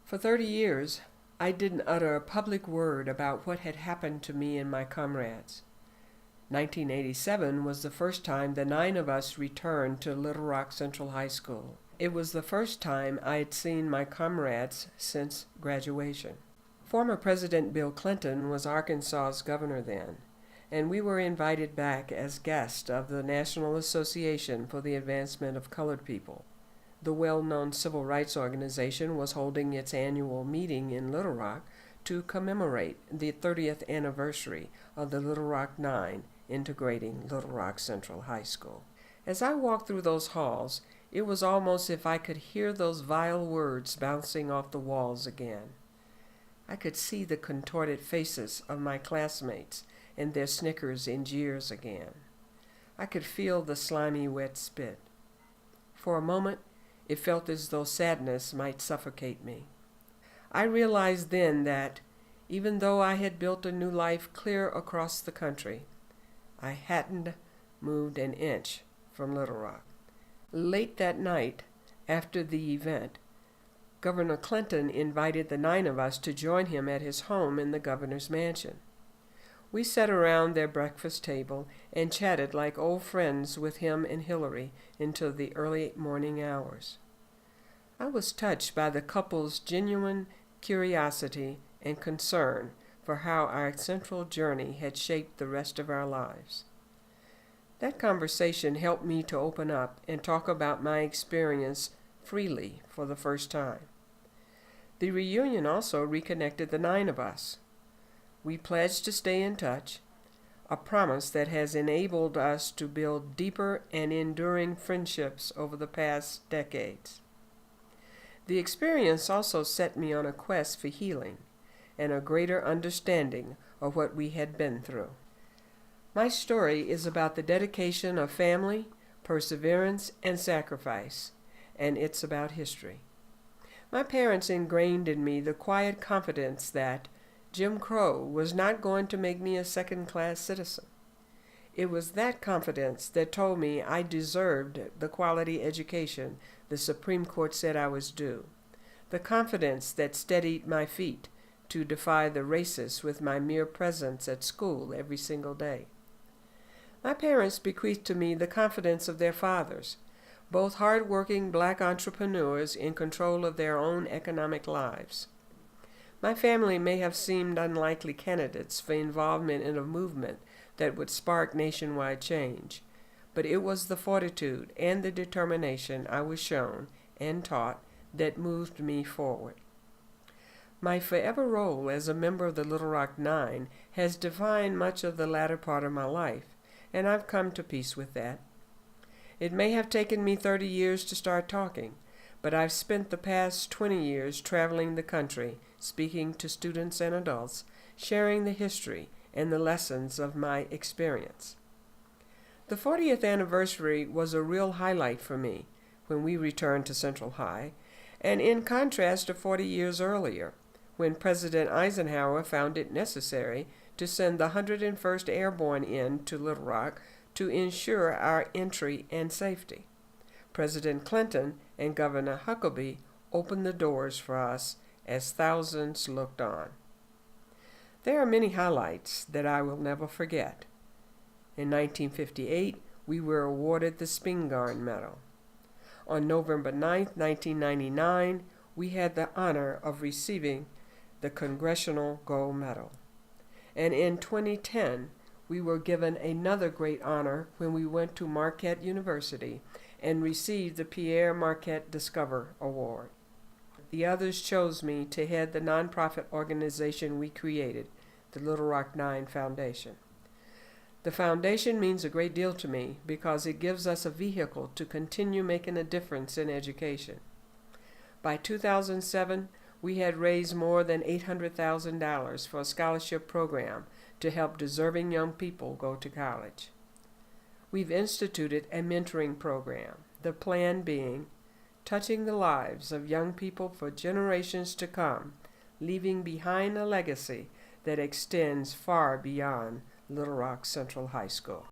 For 30 years, I didn't utter a public word about what had happened to me and my comrades. 1987 was the first time the 9 of us returned to Little Rock Central High School. It was the first time I had seen my comrades since graduation. Former President Bill Clinton was Arkansas's governor then, and we were invited back as guests of the National Association for the Advancement of Colored People. The well-known civil rights organization was holding its annual meeting in Little Rock to commemorate the 30th anniversary of the Little Rock 9 integrating Little Rock Central High School. As I walked through those halls, it was almost as if I could hear those vile words bouncing off the walls again. I could see the contorted faces of my classmates and their snickers and jeers again. I could feel the slimy wet spit. For a moment, it felt as though sadness might suffocate me. I realized then that, even though I had built a new life clear across the country, I hadn't moved an inch from Little Rock. Late that night, after the event, Governor Clinton invited the 9 of us to join him at his home in the governor's mansion. We sat around their breakfast table and chatted like old friends with him and Hillary until the early morning hours. I was touched by the couple's genuine curiosity and concern for how our central journey had shaped the rest of our lives. That conversation helped me to open up and talk about my experience freely for the first time. The reunion also reconnected the 9 of us. We pledged to stay in touch, a promise that has enabled us to build deeper and enduring friendships over the past decades. The experience also set me on a quest for healing and a greater understanding of what we had been through. My story is about the dedication of family, perseverance, and sacrifice, and it's about history. My parents ingrained in me the quiet confidence that Jim Crow was not going to make me a second-class citizen. It was that confidence that told me I deserved the quality education the Supreme Court said I was due, the confidence that steadied my feet to defy the racists with my mere presence at school every single day. My parents bequeathed to me the confidence of their fathers, both hard-working black entrepreneurs in control of their own economic lives. My family may have seemed unlikely candidates for involvement in a movement that would spark nationwide change, but it was the fortitude and the determination I was shown and taught that moved me forward. My forever role as a member of the Little Rock 9 has defined much of the latter part of my life, and I've come to peace with that. It may have taken me 30 years to start talking, but I've spent the past 20 years traveling the country, speaking to students and adults, sharing the history and the lessons of my experience. The 40th anniversary was a real highlight for me when we returned to Central High, and in contrast to 40 years earlier, when President Eisenhower found it necessary to send the 101st Airborne in to Little Rock to ensure our entry and safety. President Clinton and Governor Huckabee opened the doors for us as thousands looked on. There are many highlights that I will never forget. In 1958, we were awarded the Spingarn Medal. On November 9, 1999, we had the honor of receiving the Congressional Gold Medal. And in 2010, we were given another great honor when we went to Marquette University and received the Pierre Marquette Discover Award. The others chose me to head the nonprofit organization we created, the Little Rock 9 Foundation. The foundation means a great deal to me because it gives us a vehicle to continue making a difference in education. By 2007, we had raised more than $800,000 for a scholarship program to help deserving young people go to college. We've instituted a mentoring program, the plan being touching the lives of young people for generations to come, leaving behind a legacy that extends far beyond Little Rock Central High School.